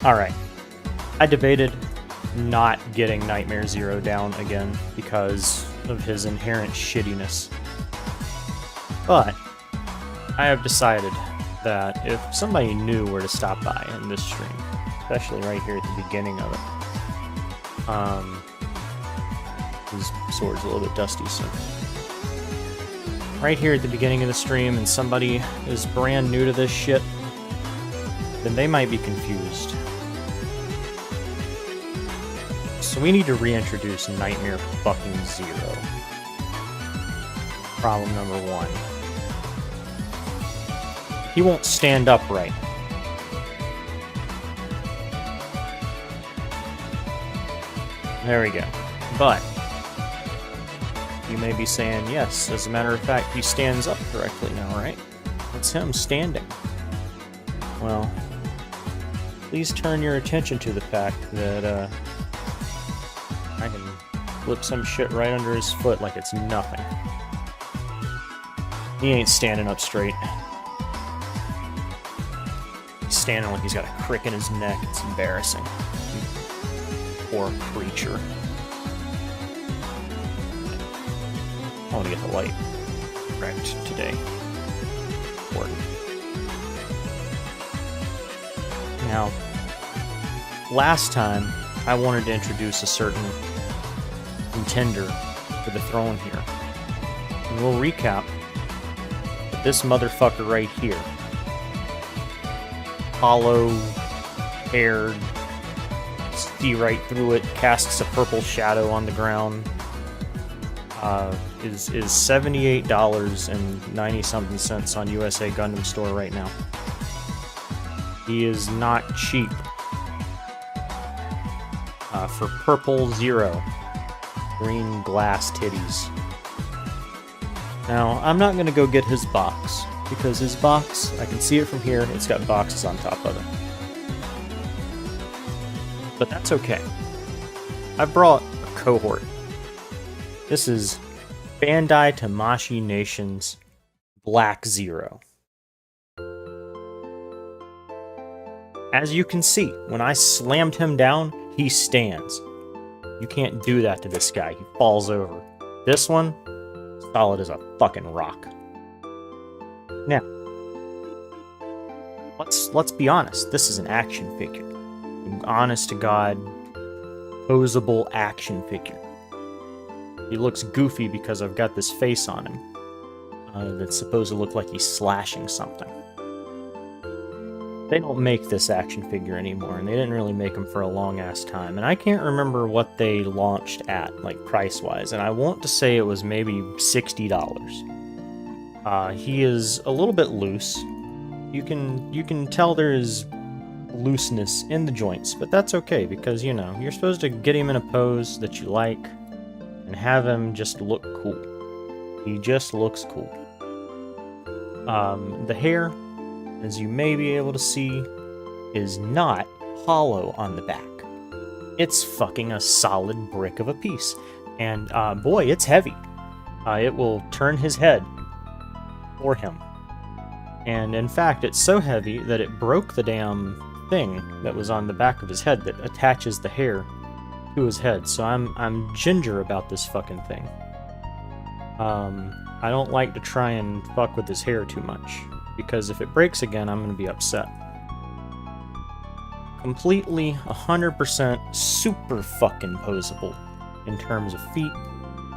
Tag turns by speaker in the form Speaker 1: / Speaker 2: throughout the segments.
Speaker 1: Alright. I debated not getting Nightmare Zero down again because of his inherent shittiness. But I have decided that if somebody knew where to stop by in this stream, especially right here at the beginning of it, his sword's a little bit dusty, so right here at the beginning of the stream, and somebody is brand new to this shit, then they might be confused. So we need to reintroduce Nightmare fucking Zero. Problem number one. He won't stand upright. There we go. But you may be saying, yes, as a matter of fact, he stands up correctly now, right? That's him standing. Well, please turn your attention to the fact that I can flip some shit right under his foot like it's nothing. He ain't standing up straight. He's standing like he's got a crick in his neck. It's embarrassing. Poor creature. I want to get the light correct today. Important. Now, last time I wanted to introduce a certain contender for the throne here. And we'll recap that this motherfucker right here, hollow-haired, see right through it, casts a purple shadow on the ground, is $78.90-something on USA Gundam Store right now. He is not cheap. For purple Zero, green glass titties. Now, I'm not going to go get his box, because his box, I can see it from here, it's got boxes on top of it. But that's okay. I brought a cohort. This is Bandai Tamashii Nation's Black Zero. As you can see, when I slammed him down, he stands. You can't do that to this guy. He falls over. This one, solid as a fucking rock. Now, let's be honest. This is an action figure. An honest to God, posable action figure. He looks goofy because I've got this face on him that's supposed to look like he's slashing something. They don't make this action figure anymore, and they didn't really make them for a long-ass time. And I can't remember what they launched at, like, price-wise, and I want to say it was maybe $60. He is a little bit loose. You can tell there is looseness in the joints, but that's okay, because, you know, you're supposed to get him in a pose that you like, and have him just look cool. He just looks cool. The hair, as you may be able to see, is not hollow on the back. It's fucking a solid brick of a piece. And, boy, it's heavy. It will turn his head for him. And, in fact, it's so heavy that it broke the damn thing that was on the back of his head that attaches the hair to his head. So I'm ginger about this fucking thing. I don't like to try and fuck with his hair too much, because if it breaks again, I'm going to be upset. Completely, 100% super fucking posable in terms of feet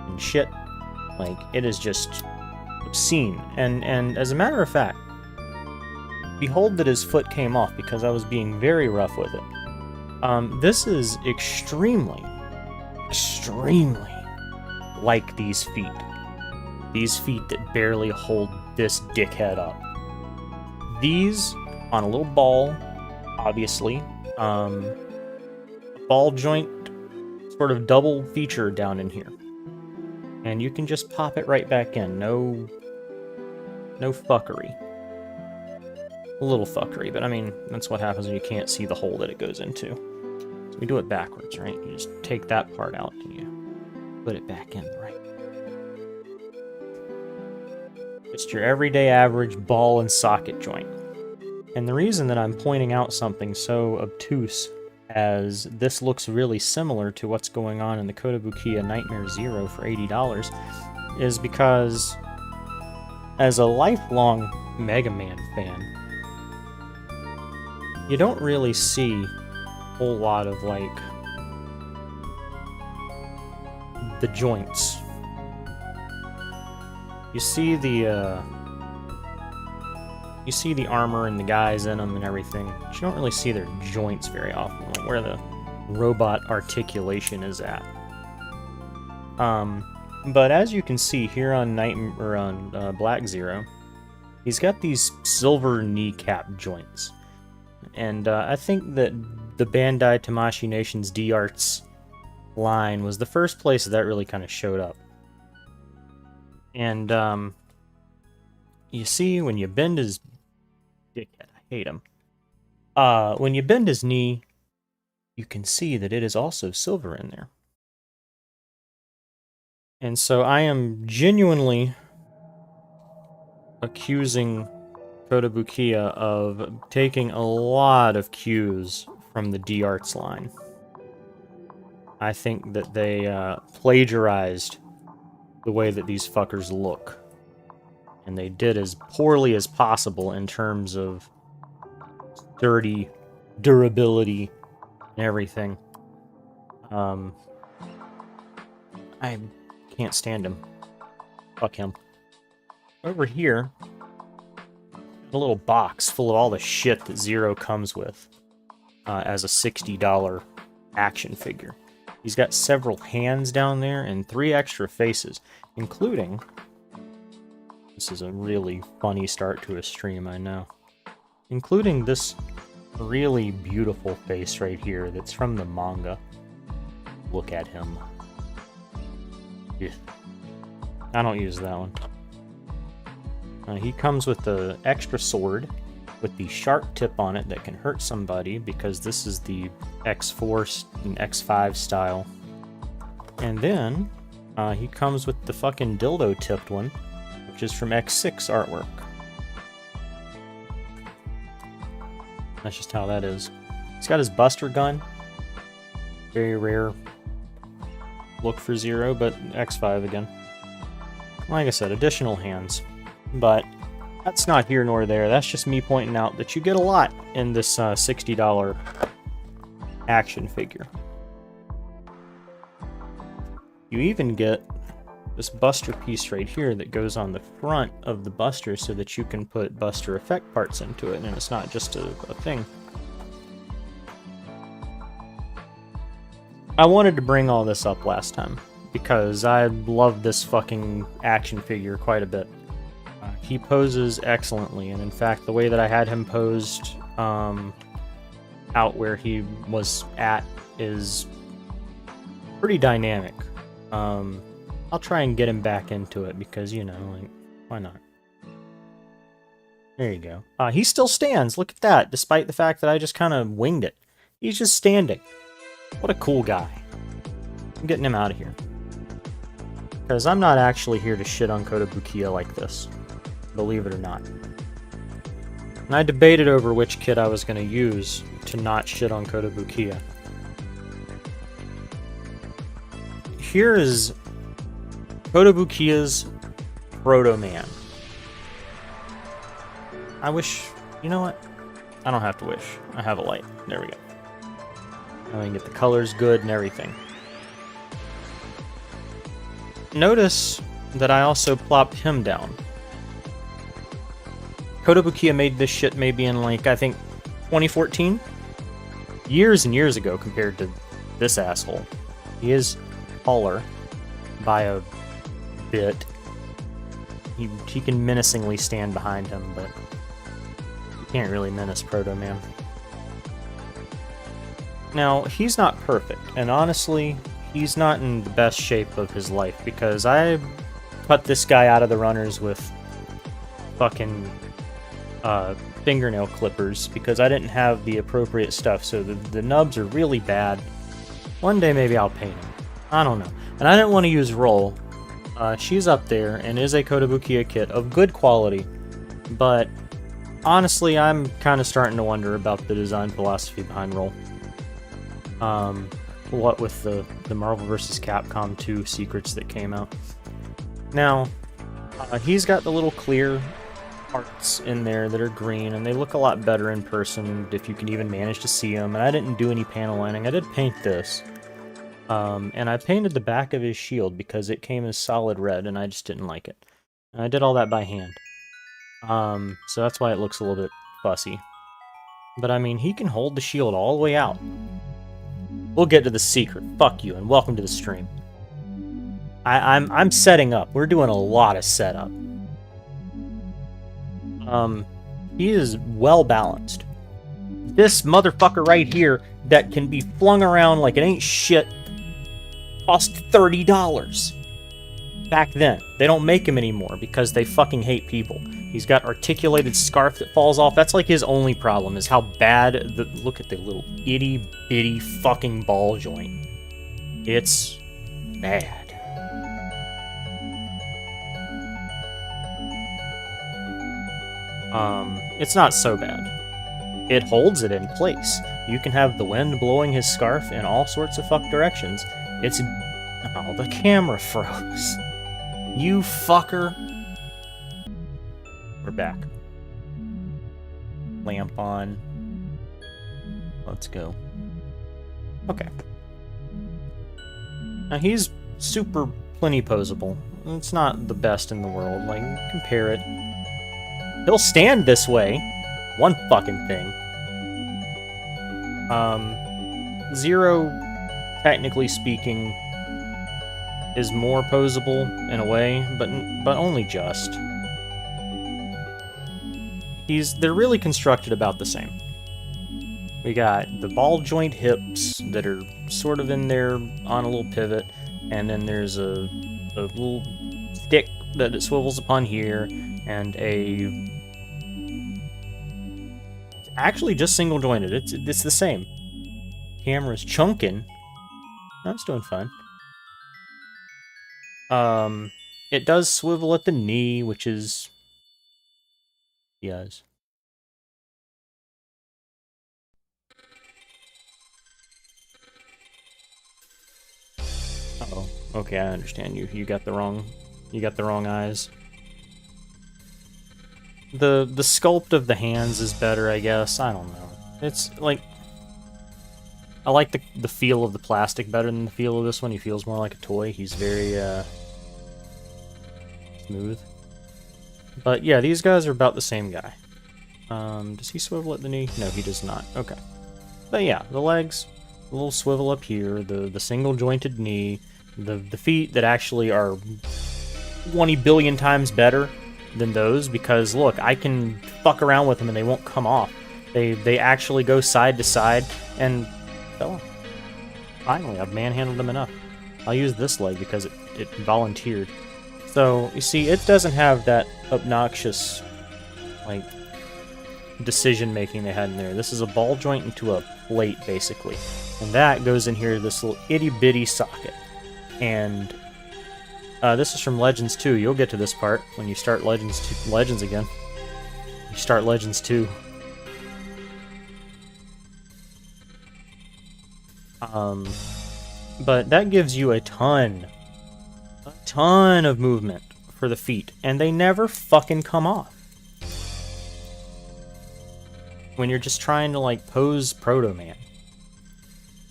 Speaker 1: and shit. Like, it is just obscene. And as a matter of fact, behold that his foot came off because I was being very rough with it. This is extremely like these feet. These feet that barely hold this dickhead up. These, on a little ball, obviously, ball joint sort of double feature down in here. And you can just pop it right back in. No fuckery. A little fuckery, but I mean, that's what happens when you can't see the hole that it goes into. So we do it backwards, right? You just take that part out and you put it back in, right? Just your everyday average ball and socket joint. And the reason that I'm pointing out something so obtuse as this looks really similar to what's going on in the Kotobukiya Nightmare Zero for $80 is because as a lifelong Mega Man fan, you don't really see a whole lot of, like, the joints. You see the armor and the guys in them and everything, but you don't really see their joints very often, like where the robot articulation is at. But as you can see here on Black Zero, he's got these silver kneecap joints. And I think that the Bandai Tamashii Nation's D-Arts line was the first place that really kind of showed up. And you see, when you bend his dickhead, I hate him. When you bend his knee, you can see that it is also silver in there. And so I am genuinely accusing Kotobukiya of taking a lot of cues from the D-Arts line. I think that they plagiarized the way that these fuckers look. And they did as poorly as possible in terms of durability, and everything. I can't stand him. Fuck him. Over here, a little box full of all the shit that Zero comes with as a $60 action figure. He's got several hands down there and 3 extra faces, including... This is a really funny start to a stream, I know. Including this really beautiful face right here that's from the manga. Look at him. Yeah. I don't use that one. He comes with the extra sword with the sharp tip on it that can hurt somebody because this is the X4 and X5 style. And then he comes with the fucking dildo tipped one, which is from X6 artwork. That's just how that is. He's got his Buster gun. Very rare look for Zero, but X5 again. Like I said, additional hands. But that's not here nor there. That's just me pointing out that you get a lot in this $60 action figure. You even get this Buster piece right here that goes on the front of the Buster so that you can put Buster effect parts into it, and it's not just a thing. I wanted to bring all this up last time because I love this fucking action figure quite a bit. He poses excellently, and in fact, the way that I had him posed out where he was at is pretty dynamic. I'll try and get him back into it because, you know, like, why not? There you go. He still stands. Look at that, despite the fact that I just kind of winged it. He's just standing. What a cool guy. I'm getting him out of here. Because I'm not actually here to shit on Kotobukiya like this. Believe it or not. And I debated over which kit I was going to use to not shit on Kotobukiya. Here is Kotobukiya's Proto Man. I wish... You know what? I don't have to wish. I have a light. There we go. Now I can get the colors good and everything. Notice that I also plopped him down. Kotobukiya made this shit maybe in, like, I think 2014? Years and years ago compared to this asshole. He is taller by a bit. He can menacingly stand behind him, but you can't really menace Proto Man. Now, he's not perfect, and honestly, he's not in the best shape of his life, because I cut this guy out of the runners with fucking fingernail clippers, because I didn't have the appropriate stuff, so the nubs are really bad. One day maybe I'll paint him. I don't know. And I didn't want to use Roll. She's up there, and is a Kotobukiya kit of good quality, but honestly, I'm kind of starting to wonder about the design philosophy behind Roll. What with the Marvel vs. Capcom 2 secrets that came out. Now, he's got the little clear parts in there that are green, and they look a lot better in person if you can even manage to see them. And I didn't do any panel lining. I did paint this. And I painted the back of his shield because it came as solid red, and I just didn't like it. And I did all that by hand. So that's why it looks a little bit fussy. But I mean, he can hold the shield all the way out. We'll get to the secret. Fuck you, and welcome to the stream. I'm setting up. We're doing a lot of setup. He is well balanced. This motherfucker right here that can be flung around like it ain't shit cost $30. Back then. They don't make him anymore because they fucking hate people. He's got articulated scarf that falls off. That's like his only problem, is how bad the... Look at the little itty-bitty fucking ball joint. It's bad. It's not so bad. It holds it in place. You can have the wind blowing his scarf in all sorts of fuck directions. It's... Oh, the camera froze. You fucker. We're back. Lamp on. Let's go. Okay. Now he's super pleniposable. It's not the best in the world. Like, compare it. He'll stand this way. One fucking thing. Zero, technically speaking, is more posable in a way, but only just. They're really constructed about the same. We got the ball joint hips that are sort of in there on a little pivot, and then there's a little stick that it swivels upon here, and actually just single jointed. It's the same. Camera's chunking. That's doing fine. It does swivel at the knee, which is... Yes. Uh-oh. Okay, I understand you. You got the wrong eyes. The sculpt of the hands is better, I guess. I don't know. It's like... I like the feel of the plastic better than the feel of this one. He feels more like a toy. He's very, smooth. But yeah, these guys are about the same guy. Does he swivel at the knee? No, he does not. Okay. But yeah, the legs, a little swivel up here, the single jointed knee, the feet that actually are 20 billion times better than those, because look, I can fuck around with them and they won't come off. They actually go side to side and fell off. Finally, I've manhandled them enough. I'll use this leg because it volunteered. So, you see, it doesn't have that obnoxious, like, decision-making they had in there. This is a ball joint into a plate, basically. And that goes in here, this little itty-bitty socket. And this is from Legends 2. You'll get to this part when you start Legends again. You start Legends 2. But that gives you a ton of movement for the feet, and they never fucking come off. When you're just trying to, like, pose Proto Man.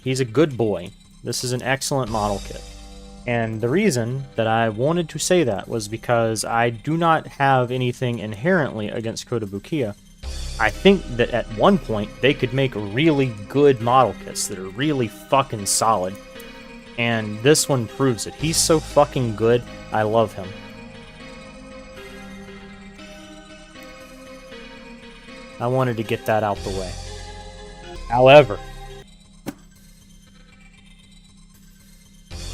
Speaker 1: He's a good boy. This is an excellent model kit. And the reason that I wanted to say that was because I do not have anything inherently against Kotobukiya. I think that at one point they could make really good model kits that are really fucking solid. And this one proves it. He's so fucking good, I love him. I wanted to get that out the way. However,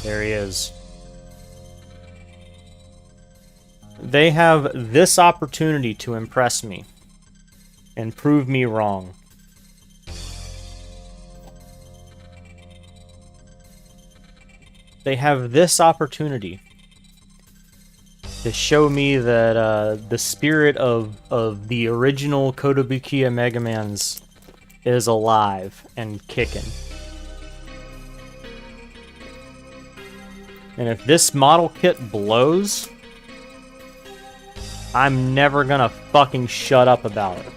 Speaker 1: there he is. They have this opportunity to impress me and prove me wrong. They have this opportunity to show me that the spirit of the original Kotobukiya MegaMans is alive and kicking. And if this model kit blows, I'm never gonna fucking shut up about it.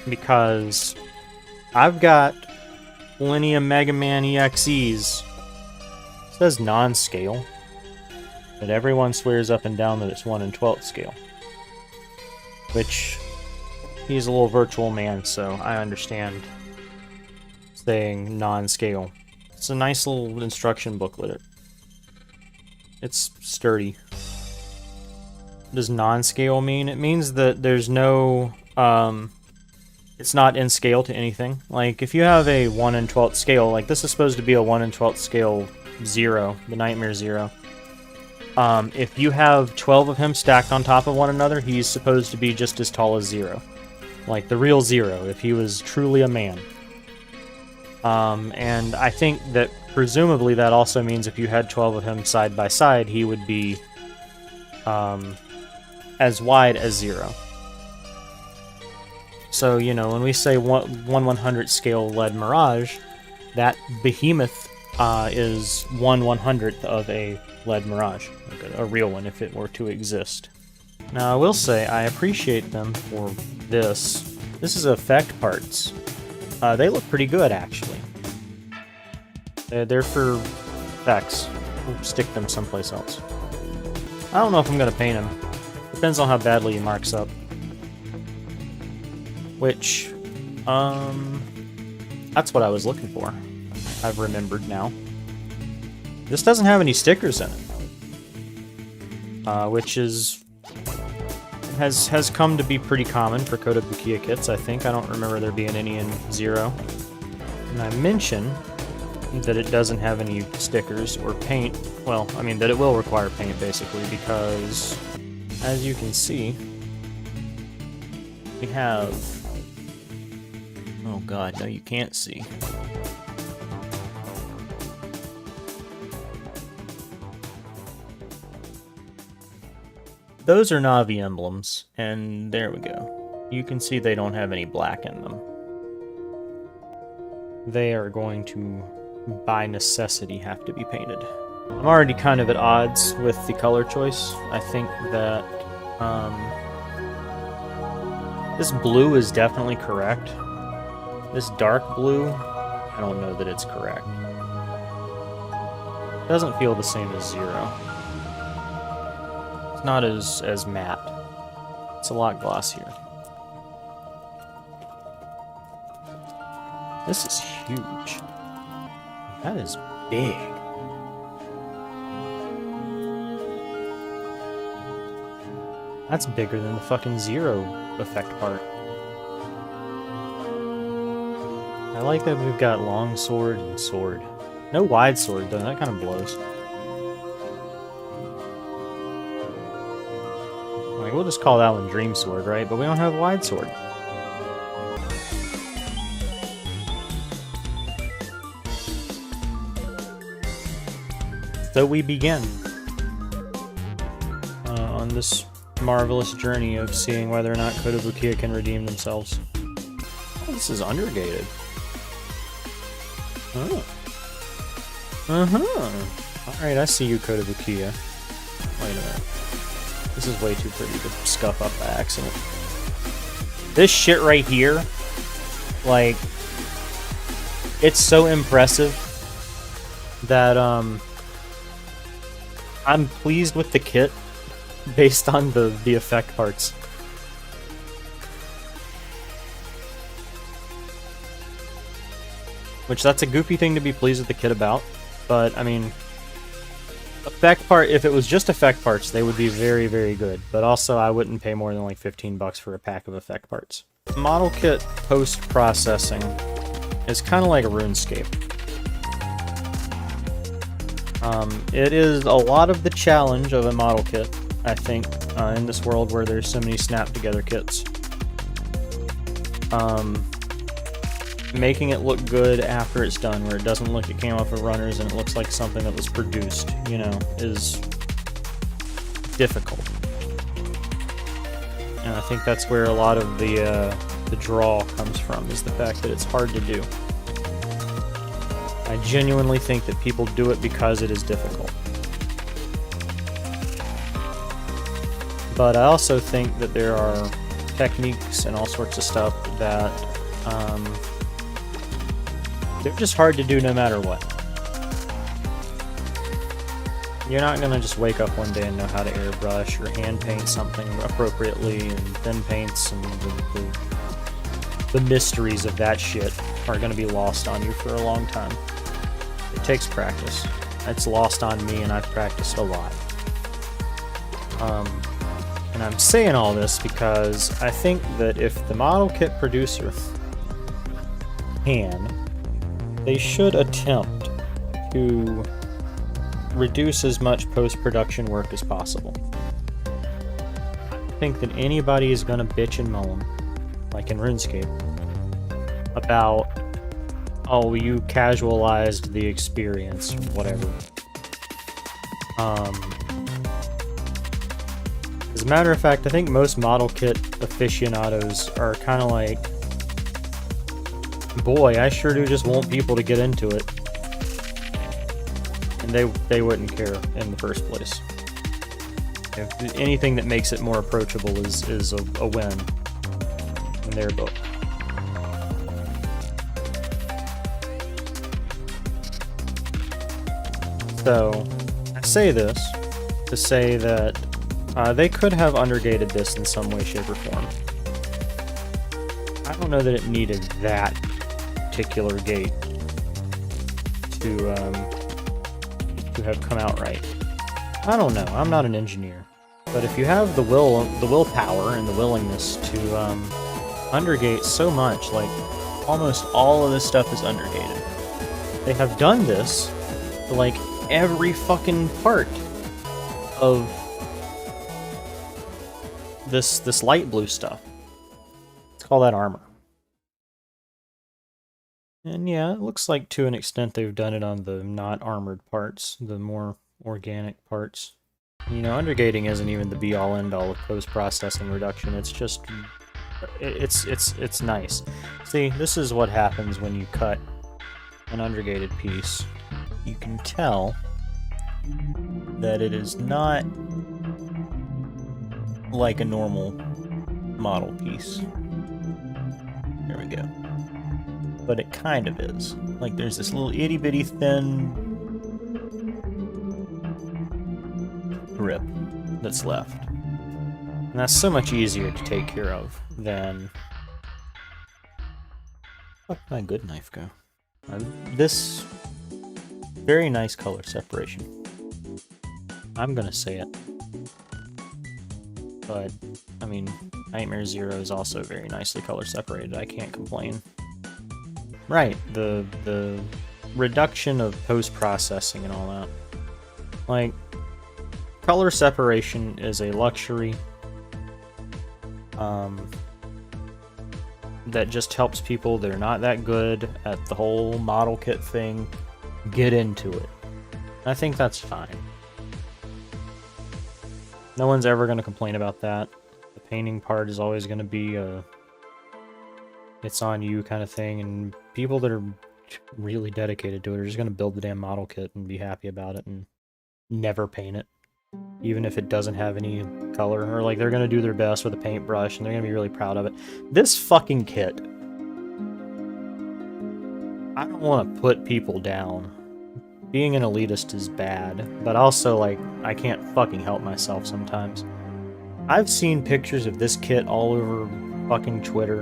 Speaker 1: Because I've got plenty of MegaMan.EXEs. It says non-scale, but everyone swears up and down that it's 1 in 12th scale. Which, he's a little virtual man, so I understand saying non-scale. It's a nice little instruction booklet. It's sturdy. What does non-scale mean? It means that there's no... it's not in scale to anything. Like, if you have a 1 in 12th scale, like this is supposed to be a 1 in 12th scale 0, the Nightmare 0. If you have 12 of him stacked on top of one another, he's supposed to be just as tall as 0. Like the real 0, if he was truly a man. And I think that presumably that also means if you had 12 of him side by side, he would be as wide as 0. So, you know, when we say 1/100th scale lead mirage, that behemoth is 1/100th of a lead mirage, like a real one if it were to exist. Now, I will say I appreciate them for this. This is effect parts. They look pretty good, actually. They're for effects. We'll stick them someplace else. I don't know if I'm going to paint him. Depends on how badly he marks up. Which, that's what I was looking for. I've remembered now. This doesn't have any stickers in it. Which has come to be pretty common for Kotobukiya kits, I think. I don't remember there being any in 0. And I mention that it doesn't have any stickers or paint. Well, I mean, that it will require paint, basically, because, as you can see, we have... Oh god, no you can't see. Those are Navi emblems, and there we go. You can see they don't have any black in them. They are going to, by necessity, have to be painted. I'm already kind of at odds with the color choice. I think that this blue is definitely correct. This dark blue, I don't know that it's correct. It doesn't feel the same as 0. It's not as matte. It's a lot glossier. This is huge. That is big. That's bigger than the fucking 0 effect part. I like that we've got long sword and sword. No wide sword though, that kind of blows. Like, we'll just call that one Dream Sword, right? But we don't have wide sword. So we begin on this marvelous journey of seeing whether or not Kotobukiya can redeem themselves. Oh, this is undergated. Oh. Alright, I see you, Kotobukiya. Wait a minute. This is way too pretty to scuff up by accident. This shit right here, like, it's so impressive that, I'm pleased with the kit based on the effect parts. Which, that's a goofy thing to be pleased with the kit about, but, I mean, effect part, if it was just effect parts, they would be very, very good, but also I wouldn't pay more than like 15 bucks for a pack of effect parts. Model kit post-processing is kind of like a RuneScape. It is a lot of the challenge of a model kit, I think, in this world where there's so many snap-together kits. making it look good after it's done, where it doesn't look, it came off of runners and it looks like something that was produced, you know, is difficult. And I think that's where a lot of the draw comes from, is the fact that it's hard to do. I genuinely think that people do it because it is difficult. But I also think that there are techniques and all sorts of stuff that they're just hard to do no matter what. You're not going to just wake up one day and know how to airbrush or hand paint something appropriately, and thin paints and the mysteries of that shit are going to be lost on you for a long time. It takes practice. It's lost on me, and I've practiced a lot. And I'm saying all this because I think that if the model kit producer can, they should attempt to reduce as much post-production work as possible. I think that anybody is going to bitch and moan, like in RuneScape, about, oh, you casualized the experience, or whatever. As a matter of fact, I think most model kit aficionados are kind of like, boy, I sure do just want people to get into it. And they wouldn't care in the first place. If anything that makes it more approachable is a win in their book. So, I say this to say that they could have undergated this in some way, shape, or form. I don't know that it needed that particular gate to have come out right. I don't know. I'm not an engineer, but if you have the willpower, and the willingness to undergate so much, like almost all of this stuff is undergated. They have done this to like every fucking part of this light blue stuff. Let's call that armor. And yeah, it looks like to an extent they've done it on the not armored parts, the more organic parts. You know, undergating isn't even the be-all end-all of post-processing reduction. It's just, it's nice. See, this is what happens when you cut an undergated piece. You can tell that it is not like a normal model piece. There we go. But it kind of is. Like, there's this little itty-bitty thin grip that's left. And that's so much easier to take care of than... Where'd my good knife go? This very nice color separation. I'm gonna say it. But, I mean, Nightmare Zero is also very nicely color separated. I can't complain. Right, the reduction of post-processing and all that. Like, color separation is a luxury that just helps people that are not that good at the whole model kit thing get into it. I think that's fine. No one's ever going to complain about that. The painting part is always going to be a it's on you kind of thing, and people that are really dedicated to it are just going to build the damn model kit and be happy about it and never paint it, even if it doesn't have any color, or like they're going to do their best with a paintbrush and they're going to be really proud of it. This fucking kit, I don't want to put people down. Being an elitist is bad, but also, like, I can't fucking help myself sometimes. I've seen pictures of this kit all over fucking Twitter,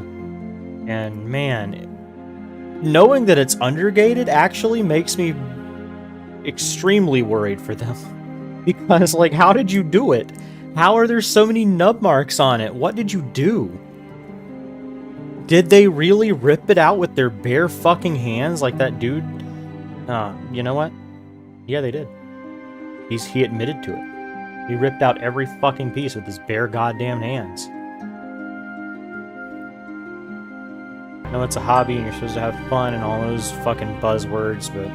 Speaker 1: and man, knowing that it's undergated actually makes me extremely worried for them. Because, like, how did you do it? How are there so many nub marks on it? What did you do? Did they really rip it out with their bare fucking hands like that dude? You know what? Yeah, they did. He admitted to it. He ripped out every fucking piece with his bare goddamn hands. I know it's a hobby and you're supposed to have fun and all those fucking buzzwords, but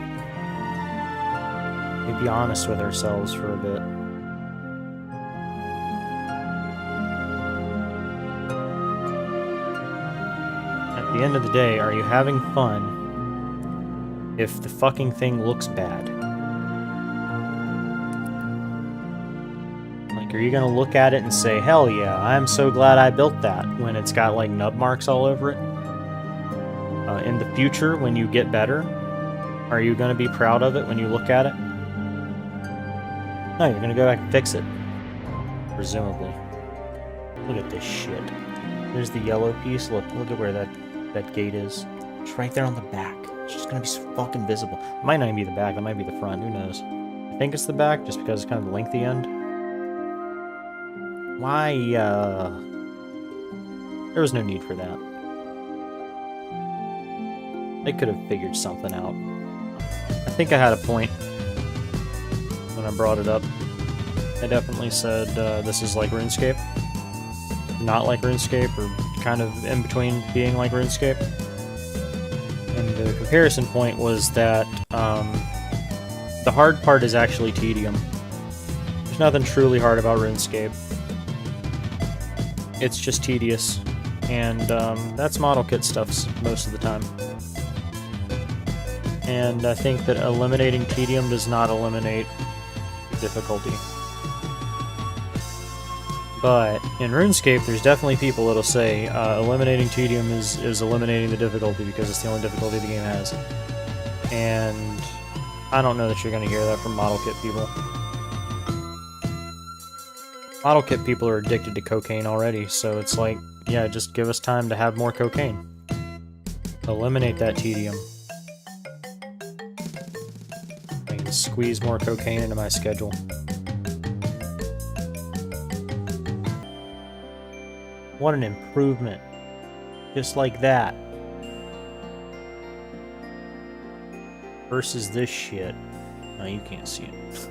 Speaker 1: we be honest with ourselves for a bit. At the end of the day, are you having fun if the fucking thing looks bad? Like, are you gonna look at it and say, hell yeah, I'm so glad I built that, when it's got like nub marks all over it? In the future, when you get better, are you gonna be proud of it when you look at it? No, you're gonna go back and fix it. Presumably. Look at this shit. There's the yellow piece. Look at where that gate is. It's right there on the back. It's just gonna be so fucking visible. It might not even be the back, that might be the front, who knows. I think it's the back, just because it's kind of the lengthy end. Why, there was no need for that. They could have figured something out. I think I had a point when I brought it up. I definitely said this is like RuneScape. Not like RuneScape, or kind of in between being like RuneScape. And the comparison point was that the hard part is actually tedium. There's nothing truly hard about RuneScape. It's just tedious. And that's model kit stuff most of the time. And I think that eliminating tedium does not eliminate difficulty. But in RuneScape, there's definitely people that'll say eliminating tedium is eliminating the difficulty because it's the only difficulty the game has. And I don't know that you're going to hear that from model kit people. Model kit people are addicted to cocaine already, so it's like, yeah, just give us time to have more cocaine. Eliminate that tedium. I can squeeze more cocaine into my schedule. What an improvement. Just like that. Versus this shit. No, you can't see it.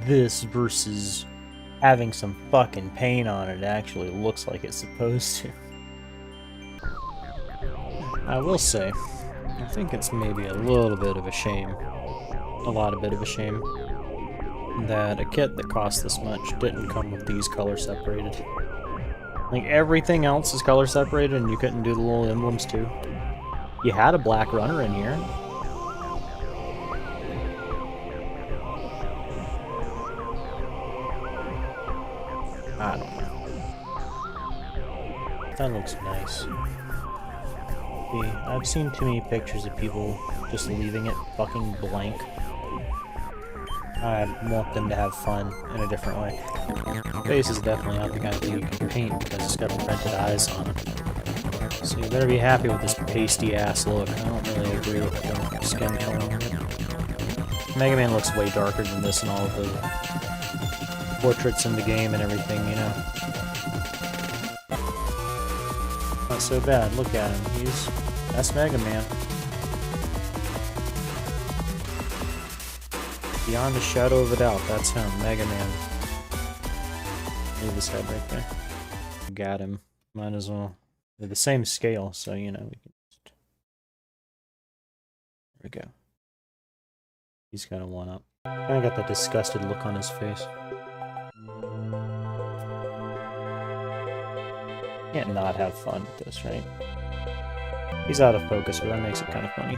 Speaker 1: This versus having some fucking paint on it actually looks like it's supposed to. I will say, I think it's maybe a little bit of a shame. A lot of bit of a shame. That a kit that cost this much didn't come with these color separated. Like, everything else is color separated and you couldn't do the little emblems too. You had a black runner in here. I don't know. That looks nice. See, I've seen too many pictures of people just leaving it fucking blank. I want them to have fun in a different way. Face is definitely not the kind of thing you can paint because it's got printed eyes on it. So you better be happy with this pasty ass look. I don't really agree with the skin tone. MegaMan looks way darker than this in all of the portraits in the game and everything, you know. Not so bad. Look at him. That's MegaMan. Beyond a shadow of a doubt, that's him, MegaMan. Move his head right there. Got him. Might as well. They're the same scale, so you know we can just. There we go. He's got a one up. Kinda got that disgusted look on his face. Can't not have fun with this, right? He's out of focus, but that makes it kind of funny.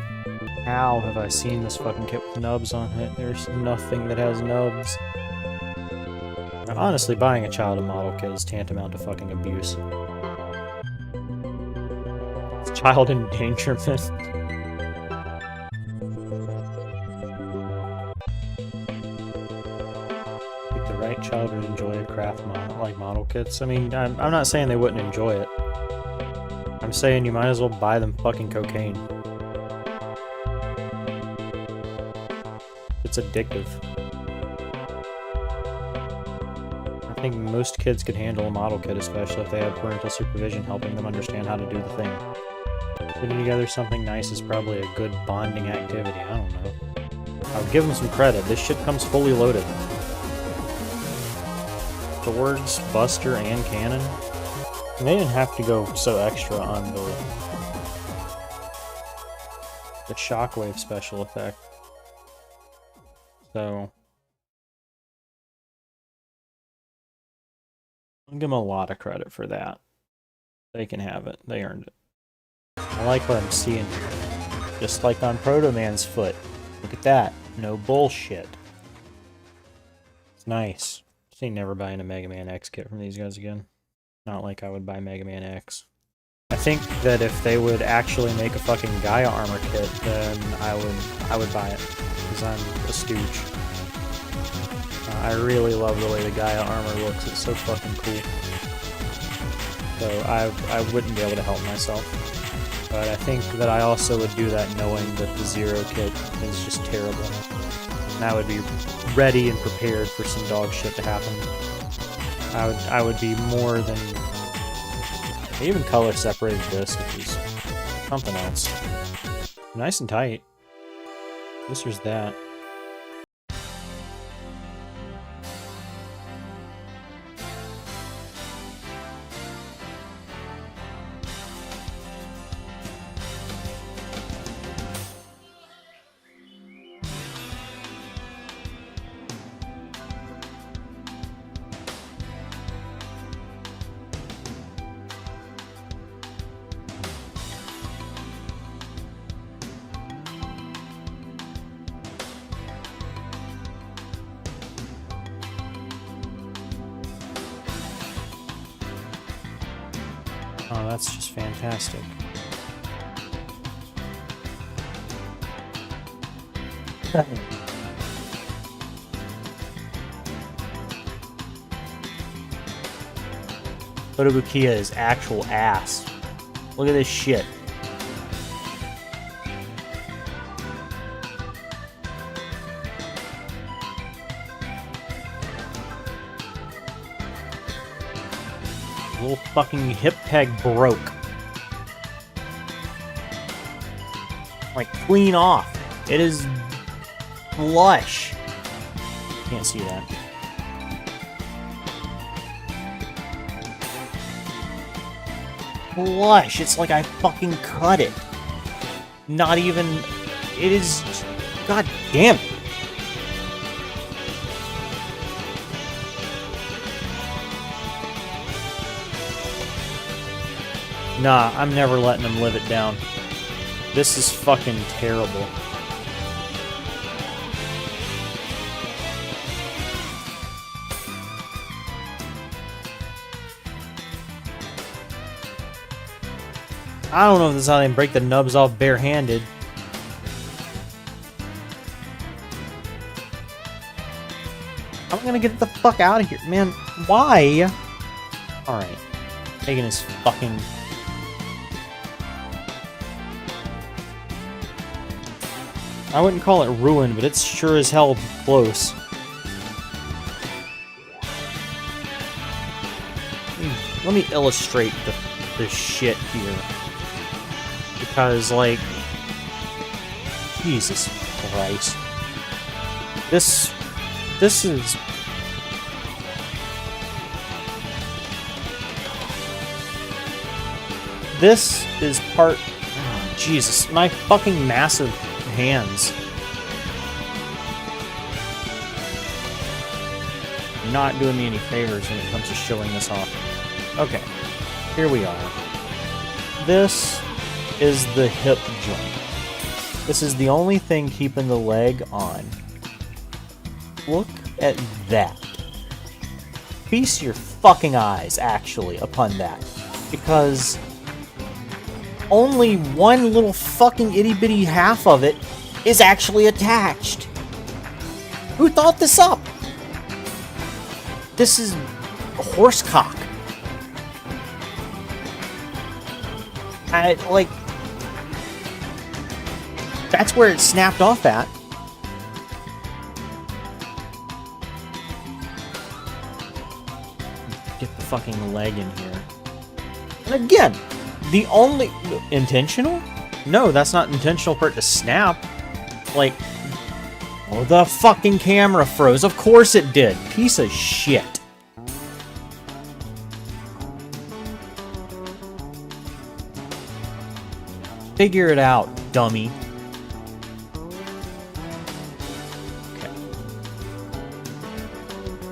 Speaker 1: How have I seen this fucking kit with nubs on it? There's nothing that has nubs. Honestly, buying a child a model kit is tantamount to fucking abuse. It's child endangerment. Like the right child would enjoy a craft model kits. I mean, I'm not saying they wouldn't enjoy it. I'm saying you might as well buy them fucking cocaine. It's addictive. I think most kids could handle a model kit, especially if they had parental supervision helping them understand how to do the thing. Putting together something nice is probably a good bonding activity, I don't know. I'll give them some credit, this shit comes fully loaded. Swords, Buster, and Cannon. And they didn't have to go so extra on the Shockwave special effect. So I'll give them a lot of credit for that. They can have it. They earned it. I like what I'm seeing here. Just like on Proto Man's foot. Look at that. No bullshit. It's nice. See, never buying a MegaMan.EXE kit from these guys again. Not like I would buy MegaMan.EXE. I think that if they would actually make a fucking Gaia armor kit, then I would buy it. Because I'm a stooge. I really love the way the Gaia armor looks. It's so fucking cool. So I wouldn't be able to help myself. But I think that I also would do that knowing that the Zero kit is just terrible. And I would be ready and prepared for some dog shit to happen. I would be more than... I even color separated this, which is something else. Nice and tight. At least there's that. Oh, that's just fantastic. Kotobukiya is actual ass. Look at this shit. Little fucking hip peg broke. Like, clean off. It is flush. Can't see that. Flush. It's like I fucking cut it. Not even... It is... God damn it. Nah, I'm never letting them live it down. This is fucking terrible. I don't know if this is how they break the nubs off barehanded. I'm gonna get the fuck out of here. Man, why? Alright. Taking his fucking... I wouldn't call it ruined, but it's sure as hell close. Let me illustrate the shit here. Because, like... Jesus Christ. This is... This is part... Oh, Jesus, my fucking massive hands. Not doing me any favors when it comes to showing this off. Okay, here we are. This is the hip joint. This is the only thing keeping the leg on. Look at that. Feast your fucking eyes, actually, upon that. Because only one little fucking itty-bitty half of it is actually attached. Who thought this up? This is horse cock. Like... That's where it snapped off at. Get the fucking leg in here. And again, the only... Intentional? No, that's not intentional for it to snap. Like... Oh, the fucking camera froze. Of course it did. Piece of shit. Figure it out, dummy. Okay.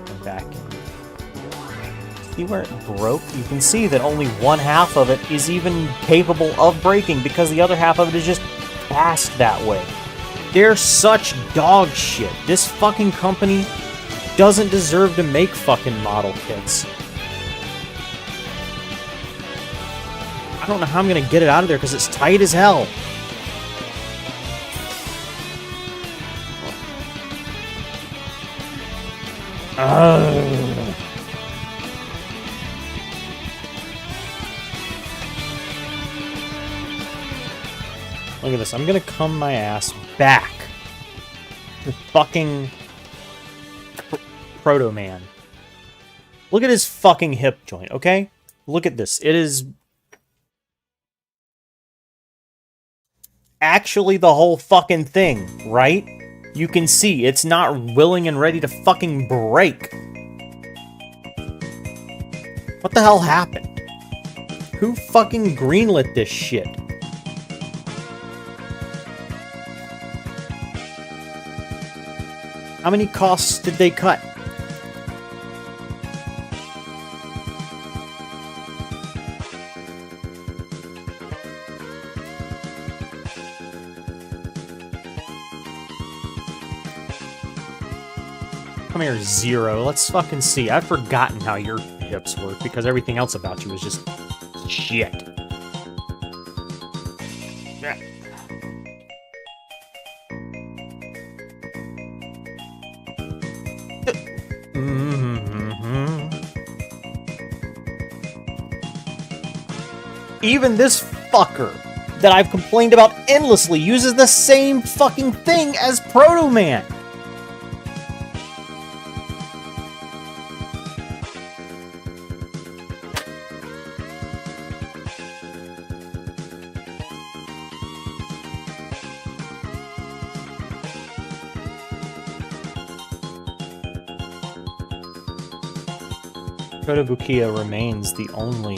Speaker 1: Go back in. See where it broke? You can see that only one half of it is even capable of breaking because the other half of it is just cast that way. They're such dog shit. This fucking company doesn't deserve to make fucking model kits. I don't know how I'm gonna get it out of there because it's tight as hell. Look at this. I'm gonna come my ass back to fucking Proto Man. Look at his fucking hip joint, okay? Look at this. It is actually the whole fucking thing, right? You can see it's not willing and ready to fucking break. What the hell happened? Who fucking greenlit this shit? How many costs did they cut? Come here, Zero. Let's fucking see. I've forgotten how your hips work because everything else about you is just shit. Yeah. Even this fucker that I've complained about endlessly uses the same fucking thing as Proto Man. Kotobukiya remains the only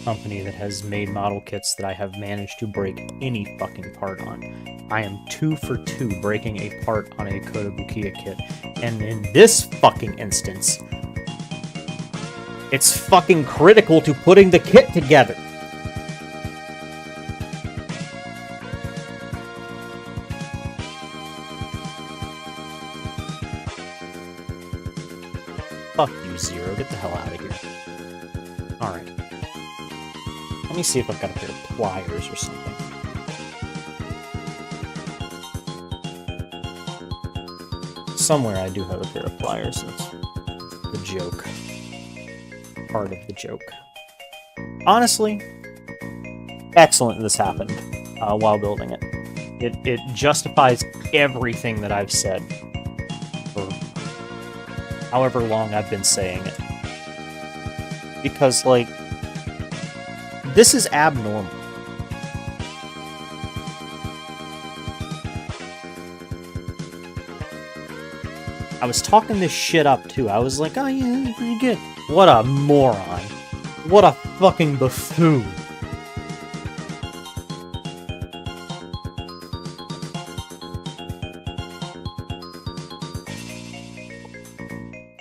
Speaker 1: company that has made model kits that I have managed to break any fucking part on. I am 2 for 2 breaking a part on a Kotobukiya kit, and in this fucking instance, it's fucking critical to putting the kit together. Fuck you, Zero. Get the hell out of here. Alright. Let me see if I've got a pair of pliers or something. Somewhere I do have a pair of pliers. That's the joke. Part of the joke. Honestly, excellent this happened while building it. It justifies everything that I've said for however long I've been saying it. Because, like, this is abnormal. I was talking this shit up, too. I was like, oh yeah, pretty good. What a moron. What a fucking buffoon.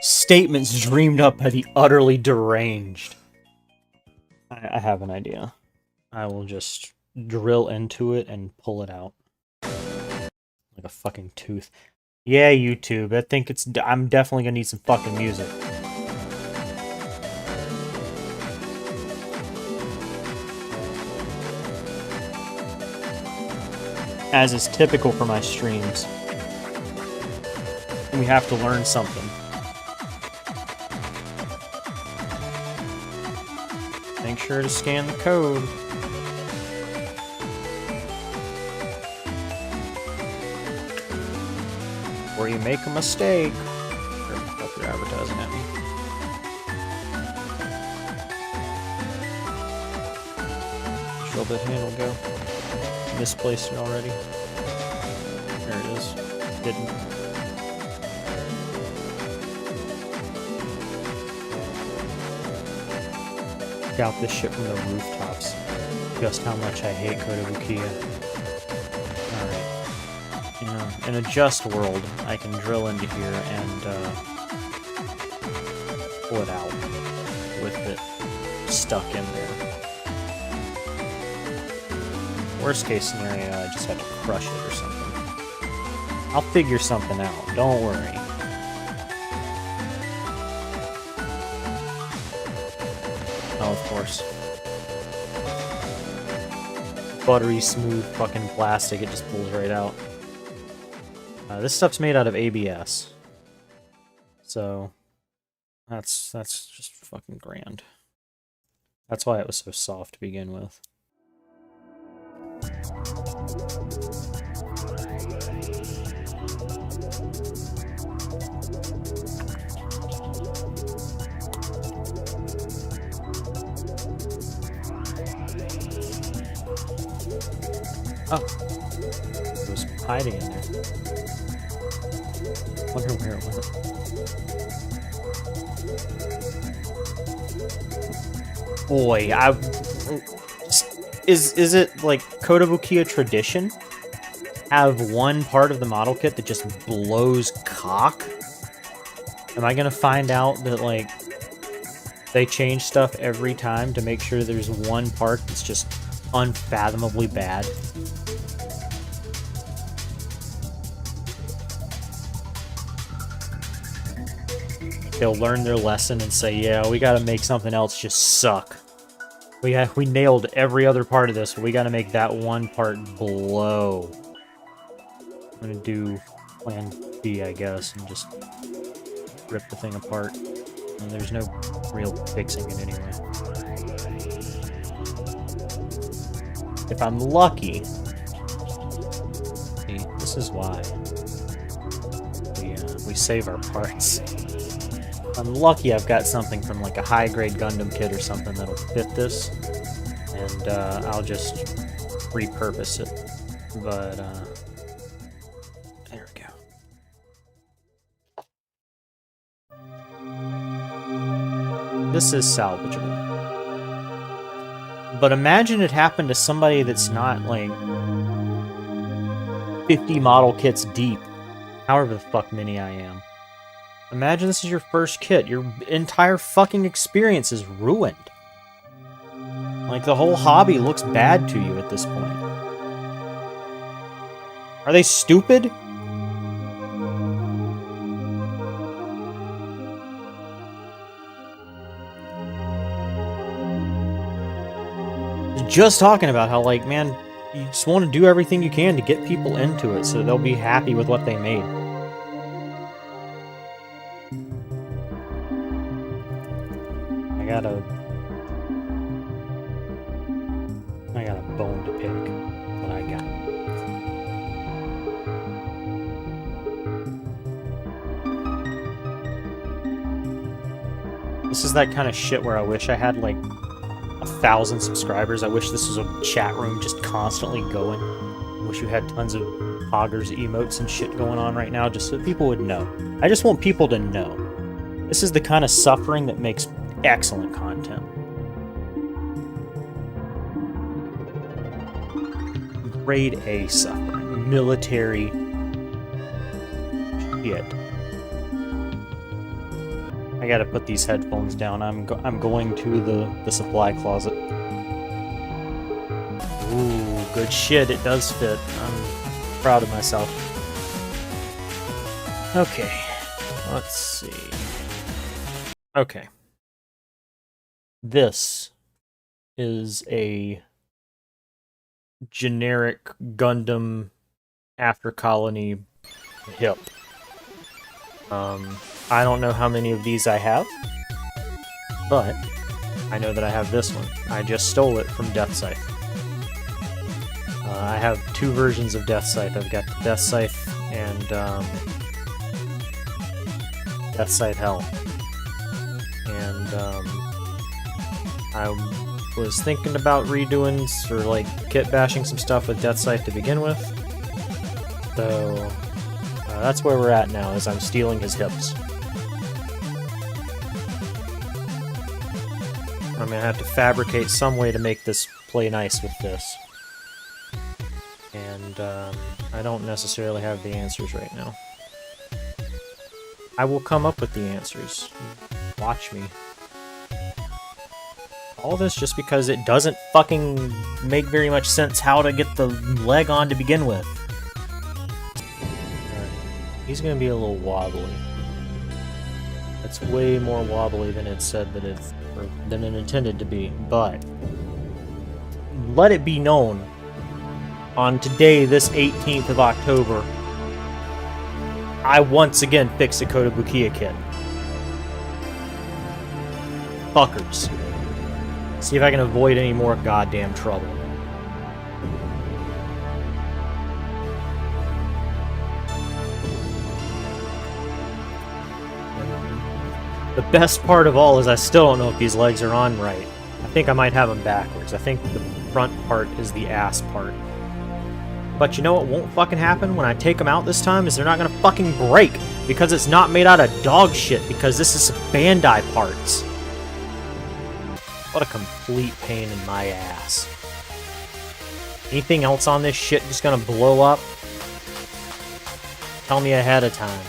Speaker 1: Statements dreamed up by the utterly deranged. I have an idea. I will just drill into it and pull it out. Like a fucking tooth. Yeah, YouTube, I think I'm definitely gonna need some fucking music. As is typical for my streams. We have to learn something. Make sure to scan the code. Or you make a mistake. Or what they're advertising at me. Where'd that handle go? Misplaced it already. There it is. Didn't. Out this shit from the rooftops. just how much I hate Kotobukiya. Alright. You know, in a just world, I can drill into here and pull it out with it stuck in there. Worst case scenario, I just have to crush it or something. I'll figure something out, don't worry. Oh, of course. Buttery smooth fucking plastic, it just pulls right out. This stuff's made out of ABS. So that's just fucking grand. That's why it was so soft to begin with. Oh, it was hiding in there. Wonder where it went. Boy, is it like Kotobukiya tradition? Have one part of the model kit that just blows cock? Am I gonna find out that like they change stuff every time to make sure there's one part that's just unfathomably bad? They'll learn their lesson and say, yeah, we gotta make something else just suck. We nailed every other part of this, but we gotta make that one part blow. I'm gonna do plan B, I guess, and just rip the thing apart. And there's no real fixing it anyway. If I'm lucky... See, this is why we save our parts. If I'm lucky, I've got something from like a high-grade Gundam kit or something that'll fit this, and I'll just repurpose it. But there we go. This is salvageable. But imagine it happened to somebody that's not like 50 model kits deep, however the fuck many I am. Imagine this is your first kit. Your entire fucking experience is ruined. Like, the whole hobby looks bad to you at this point. Are they stupid? Just talking about how, like, man, you just want to do everything you can to get people into it so they'll be happy with what they made. I got a bone to pick, but I got it. This is that kind of shit where I wish I had like 1,000 subscribers. I wish this was a chat room just constantly going. I wish you had tons of poggers, emotes, and shit going on right now just so people would know. I just want people to know. This is the kind of suffering that makes excellent content. Grade A suffering. Military shit. I gotta put these headphones down. I'm going to the supply closet. Ooh, good shit. It does fit. I'm proud of myself. Okay. Let's see. Okay. This is a generic Gundam After Colony hip. I don't know how many of these I have, but I know that I have this one. I just stole it from Death Scythe. I have two versions of Death Scythe. I've got the Death Scythe and Death Scythe Hell. And I was thinking about redoing or like kit bashing some stuff with Death Scythe to begin with. So that's where we're at now, as I'm stealing his hips. I'm gonna have to fabricate some way to make this play nice with this. And I don't necessarily have the answers right now. I will come up with the answers. Watch me. All this just because it doesn't fucking make very much sense how to get the leg on to begin with. Alright. He's gonna be a little wobbly. That's way more wobbly than it said that or than it intended to be, but let it be known on today, this 18th of October, I once again fixed a Kotobukiya kit. Fuckers. See if I can avoid any more goddamn trouble. The best part of all is I still don't know if these legs are on right. I think I might have them backwards. I think the front part is the ass part. But you know what won't fucking happen when I take them out this time is they're not gonna fucking break because it's not made out of dog shit because this is Bandai parts. What a complete pain in my ass. Anything else on this shit just gonna blow up? Tell me ahead of time.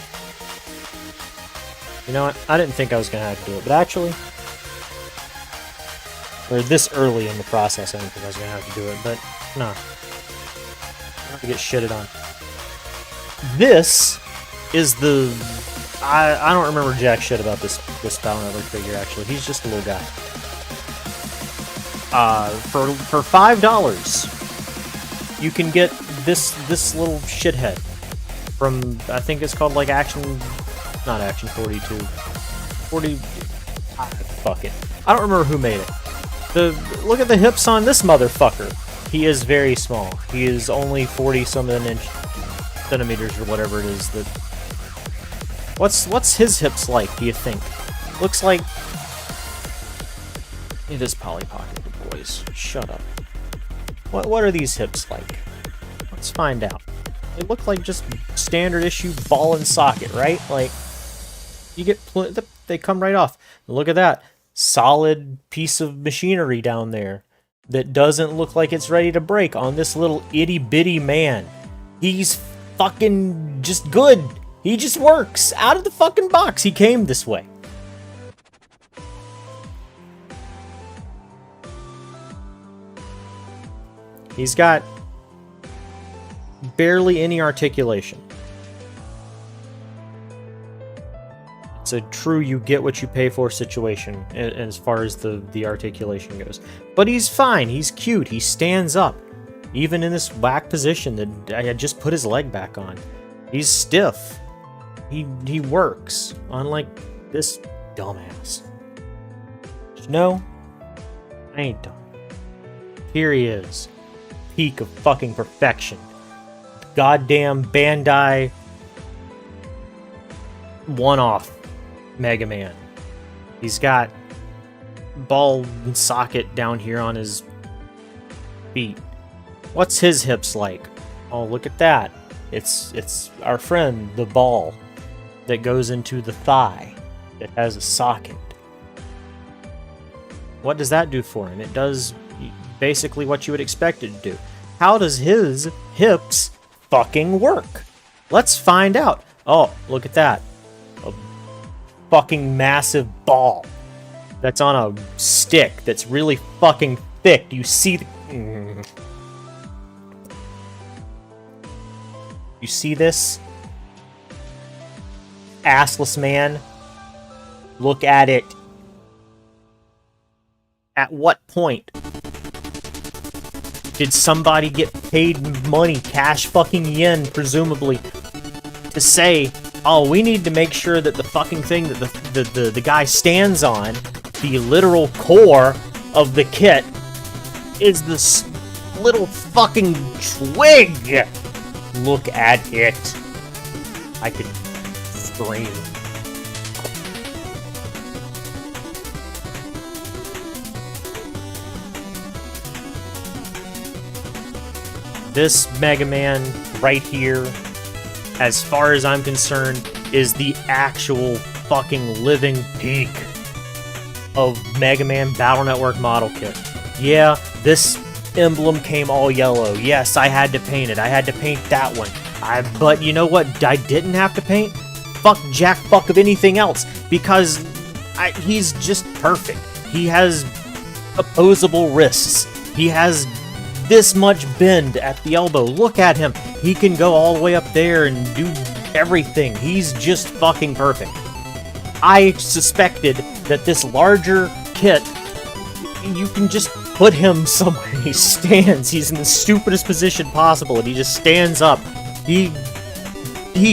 Speaker 1: You know what? I didn't think I was gonna have to do it, but actually, or this early in the process, I didn't think I was gonna have to do it, but no. I'm gonna get shitted on. This is the... I don't remember jack shit about this Power Network figure, actually. He's just a little guy. For $5, you can get this little shithead from, I think it's called like not Action 42. Fuck it. I don't remember who made it. Look at the hips on this motherfucker. He is very small. He is only 40-something centimeters or whatever it is. What's his hips like, do you think? Looks like... It is Polly Pocket, boys. Shut up. What are these hips like? Let's find out. They look like just standard issue ball and socket, right? Like, you get... They come right off. Look at that. Solid piece of machinery down there that doesn't look like it's ready to break on this little itty-bitty man. He's fucking just good. He just works. Out of the fucking box, he came this way. He's got barely any articulation. It's a true you get what you pay for situation as far as the articulation goes. But he's fine. He's cute. He stands up. Even in this whack position that I just put his leg back on. He's stiff. He works. Unlike this dumbass. No, I ain't done. Here he is. Peak of fucking perfection. Goddamn Bandai one-off Mega Man. He's got ball and socket down here on his feet. What's his hips like? Oh, look at that. It's our friend, the ball, that goes into the thigh. It has a socket. What does that do for him? It does basically what you would expect it to do. How does his hips fucking work? Let's find out. Oh, look at that. A fucking massive ball that's on a stick that's really fucking thick. Do you see the... You see this? Assless man. Look at it. At what point did somebody get paid money, cash fucking yen, presumably, to say, oh, we need to make sure that the fucking thing that the guy stands on, the literal core of the kit, is this little fucking twig? Look at it. I could scream. This Mega Man right here, as far as I'm concerned, is the actual fucking living peak of Mega Man Battle Network model kit. Yeah, this emblem came all yellow. Yes, I had to paint it. I had to paint that one. But you know what I didn't have to paint? Fuck jack fuck of anything else, because he's just perfect. He has opposable wrists. He has this much bend at the elbow. Look at him. He can go all the way up there and do everything. He's just fucking perfect. I suspected that this larger kit, you can just put him somewhere. He stands. He's in the stupidest position possible, and he just stands up. He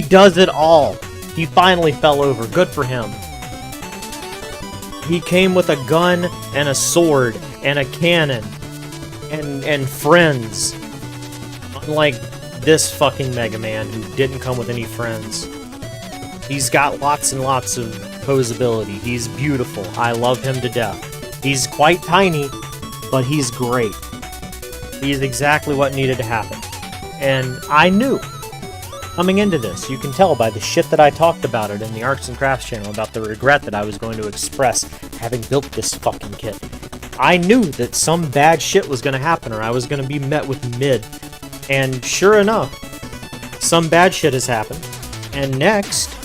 Speaker 1: does it all. He finally fell over. Good for him. He came with a gun and a sword and a cannon and friends. Unlike this fucking Mega Man who didn't come with any friends. He's got lots and lots of posability. He's beautiful. I love him to death. He's quite tiny, but he's great. He's exactly what needed to happen. And I knew coming into this, you can tell by the shit that I talked about it in the Arts and Crafts channel about the regret that I was going to express having built this fucking kit. I knew that some bad shit was going to happen or I was going to be met with mid. And sure enough, some bad shit has happened. And next,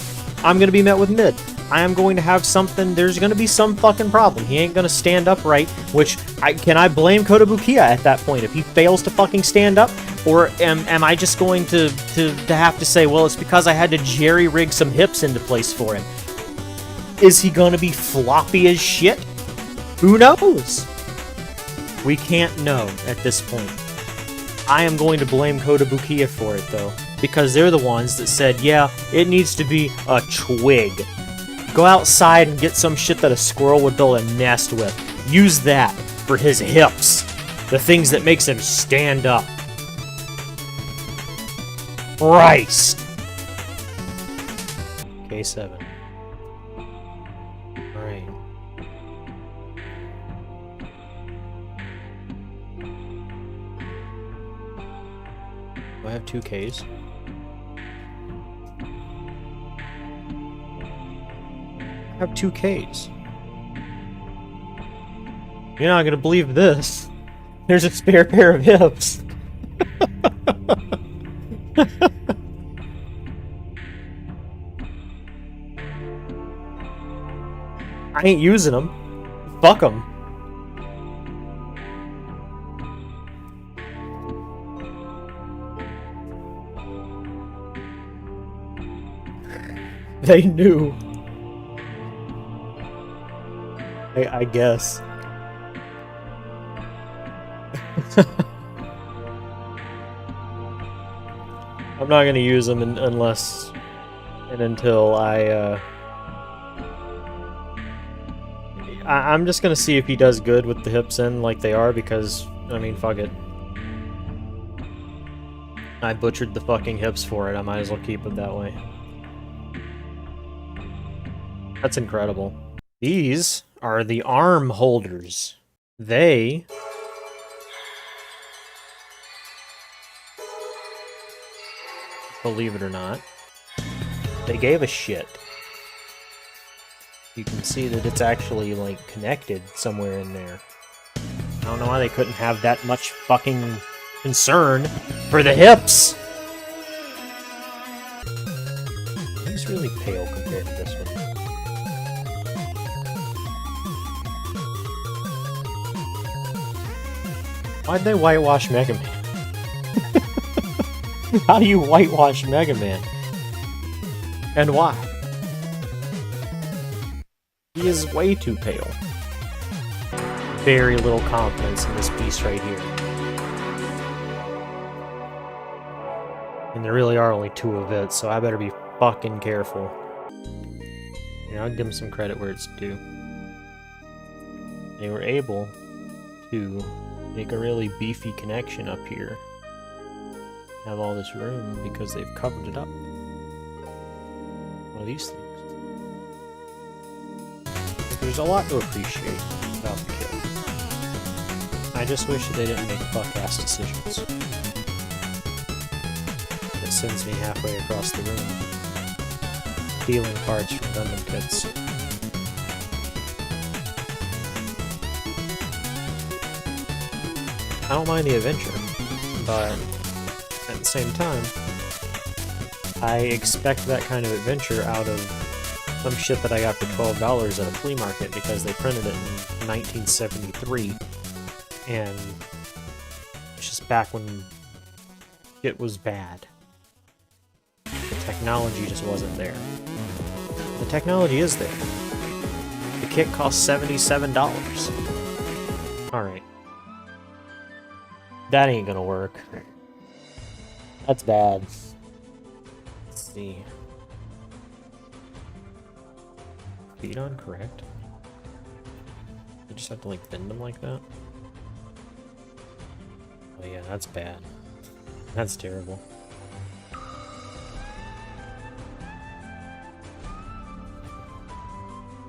Speaker 1: I'm going to be met with mid. I am going to have something, there's going to be some fucking problem. He ain't going to stand up right, which, can I blame Kotobukiya at that point if he fails to fucking stand up? Or am I just going to have to say, well, it's because I had to jerry-rig some hips into place for him? Is he going to be floppy as shit? Who knows? We can't know at this point. I am going to blame Kotobukiya for it, though, because they're the ones that said, yeah, it needs to be a twig. Go outside and get some shit that a squirrel would build a nest with. Use that for his hips. The things that makes him stand up. Christ! K7. Alright. Do I have 2 Ks? I have 2 Ks. You're not gonna believe this. There's a spare pair of hips. I ain't using them. Fuck them. They knew. I guess. I'm not gonna use them unless and until I'm just gonna see if he does good with the hips in like they are, because I mean, fuck it. I butchered the fucking hips for it. I might as well keep it that way. That's incredible. These are the arm holders. They believe it or not, they gave a shit. You can see that it's actually, like, connected somewhere in there. I don't know why they couldn't have that much fucking concern for the hips! He's really pale compared to this one. Why'd they whitewash Mega Man? How do you whitewash Mega Man? And why? He is way too pale. Very little confidence in this piece right here. And there really are only 2 of it, so I better be fucking careful. Yeah, I'll give them some credit where it's due. They were able to make a really beefy connection up here. Have all this room because they've covered it up. One of these things. There's a lot to appreciate about the kit. I just wish they didn't make fuck-ass decisions. It sends me halfway across the room, stealing parts from Gundam kits.
Speaker 2: I don't mind the adventure, but at the same time, I expect that kind of adventure out of some shit that I got for $12 at a flea market because they printed it in 1973, and it's just back when it was bad. The technology just wasn't there. The technology is there. The kit costs $77. Alright. That ain't gonna work. That's bad. Let's see. Feet on correct? You just have to like bend them like that? Oh yeah, that's bad. That's terrible.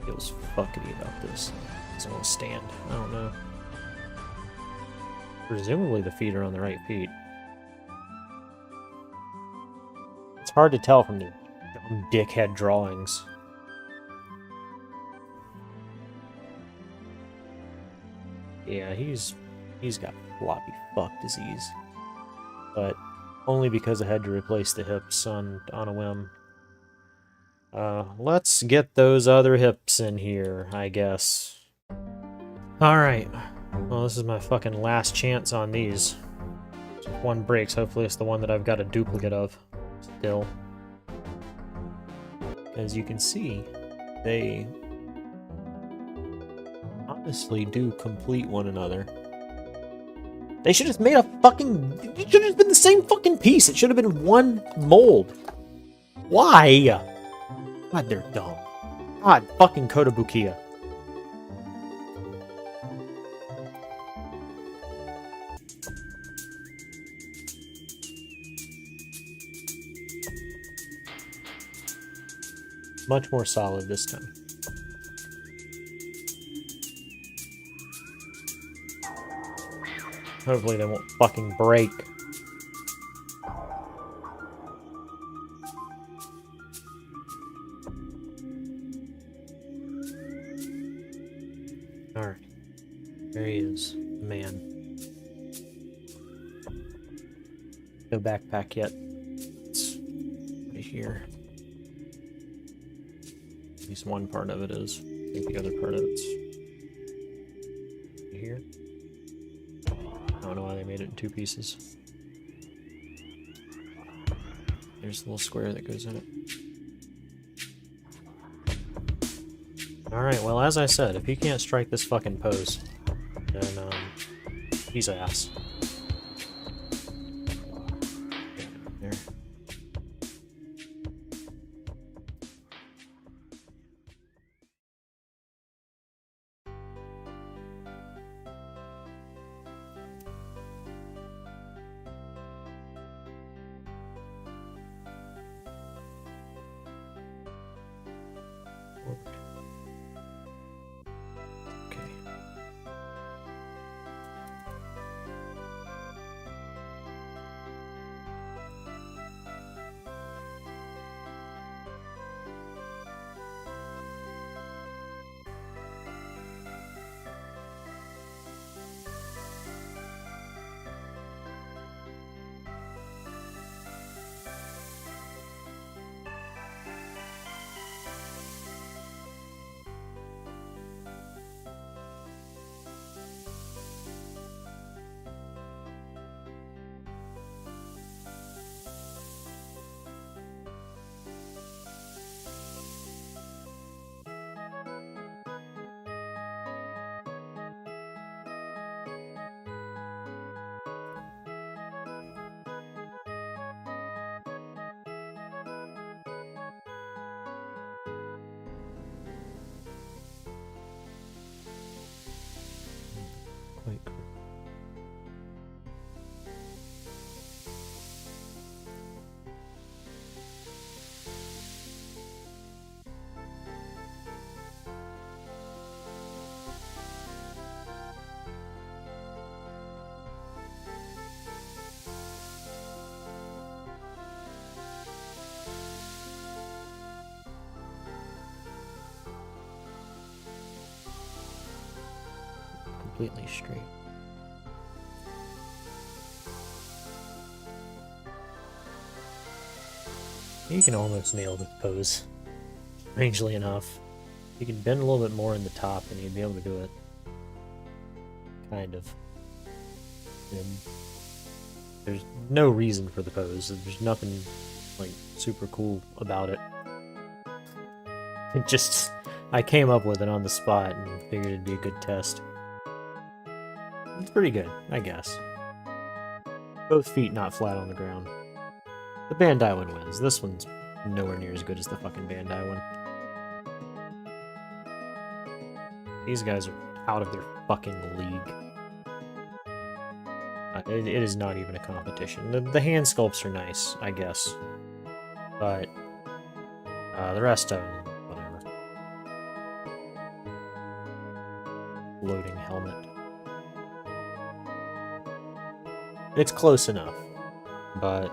Speaker 2: Feels fuckity about this. Doesn't want to stand. I don't know. Presumably the feet are on the right feet. It's hard to tell from their dumb dickhead drawings. Yeah, he's got floppy fuck disease. But only because I had to replace the hips on a whim. Let's get those other hips in here, I guess. Alright. Well, this is my fucking last chance on these. So if one breaks, hopefully it's the one that I've got a duplicate of. Still. As you can see, they honestly do complete one another. They should have made a fucking... It should have been the same fucking piece. It should have been one mold. Why? God, they're dumb. God, fucking Kotobukiya. Much more solid this time. Hopefully they won't fucking break. Alright. There he is. The man. No backpack yet. It's right here. At least one part of it is. I think the other part of it's right here. I don't know why they made it in two pieces. There's the little square that goes in it. Alright, well, as I said, if he can't strike this fucking pose, then, he's ass. There. Okay. Quite cool. Completely straight. You can almost nail the pose, strangely enough. You can bend a little bit more in the top and you'd be able to do it. Kind of. And there's no reason for the pose. There's nothing, like, super cool about it. It just... I came up with it on the spot and figured it'd be a good test. It's pretty good, I guess. Both feet not flat on the ground. The Bandai one wins. This one's nowhere near as good as the fucking Bandai one. These guys are out of their fucking league. It is not even a competition. The hand sculpts are nice, I guess. But the rest of them, whatever. Loading helmet. It's close enough, but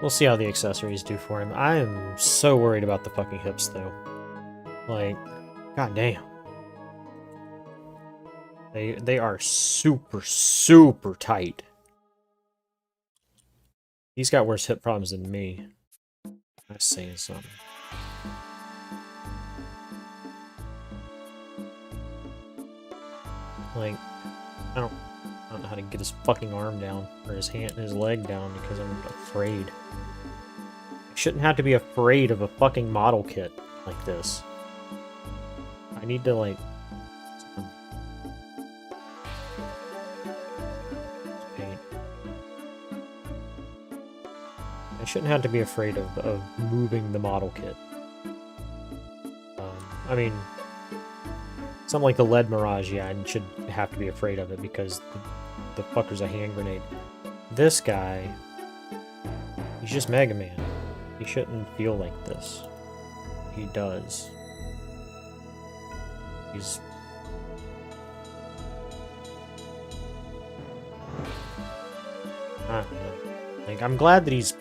Speaker 2: we'll see how the accessories do for him. I am so worried about the fucking hips, though. Like, goddamn. They are super, super tight. He's got worse hip problems than me. That's saying something. Like, I don't know how to get his fucking arm down, or his hand, his leg down, because I'm afraid. I shouldn't have to be afraid of a fucking model kit like this. I need to, like... paint. I shouldn't have to be afraid of moving the model kit. I mean... something like the lead Mirage, yeah, I should have to be afraid of it because the fucker's a hand grenade. This guy, he's just Mega Man. He shouldn't feel like this. He does. He's... I don't know. Like, I'm glad that he's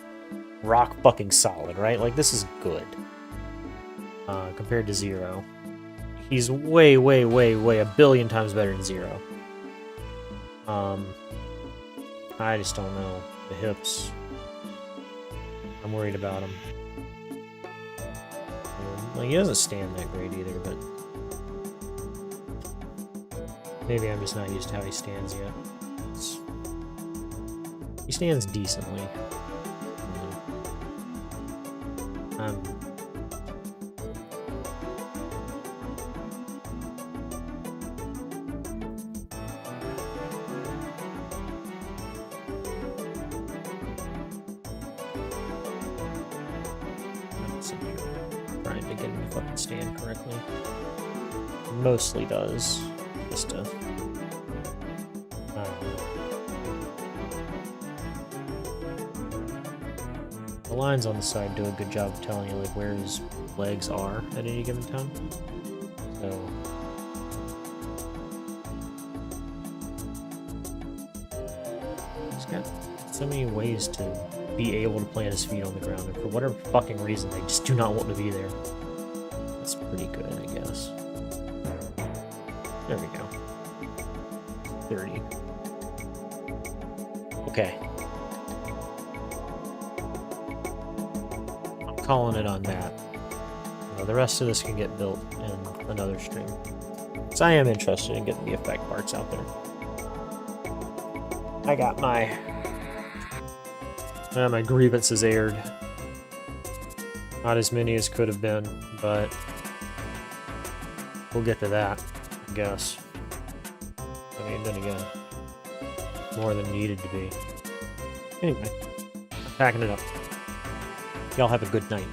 Speaker 2: rock fucking solid, right? Like, this is good. Compared to Zero. He's way, way, way, way a billion times better than Zero. I just don't know. The hips. I'm worried about him. Like, he doesn't stand that great either, but... maybe I'm just not used to how he stands yet. He stands decently. Trying to get him to fucking stand correctly. Mostly does. Just to... I don't know. The lines on the side do a good job of telling you like where his legs are at any given time. So... he's got so many ways to be able to plant his feet on the ground, and for whatever fucking reason, they just do not want to be there. That's pretty good, I guess. There we go. 30. Okay. I'm calling it on that. The rest of this can get built in another stream. So I am interested in getting the effect parts out there. I got my grievances aired. Not as many as could have been, but we'll get to that, I guess. I mean, then again, more than needed to be. Anyway, I'm packing it up. Y'all have a good night.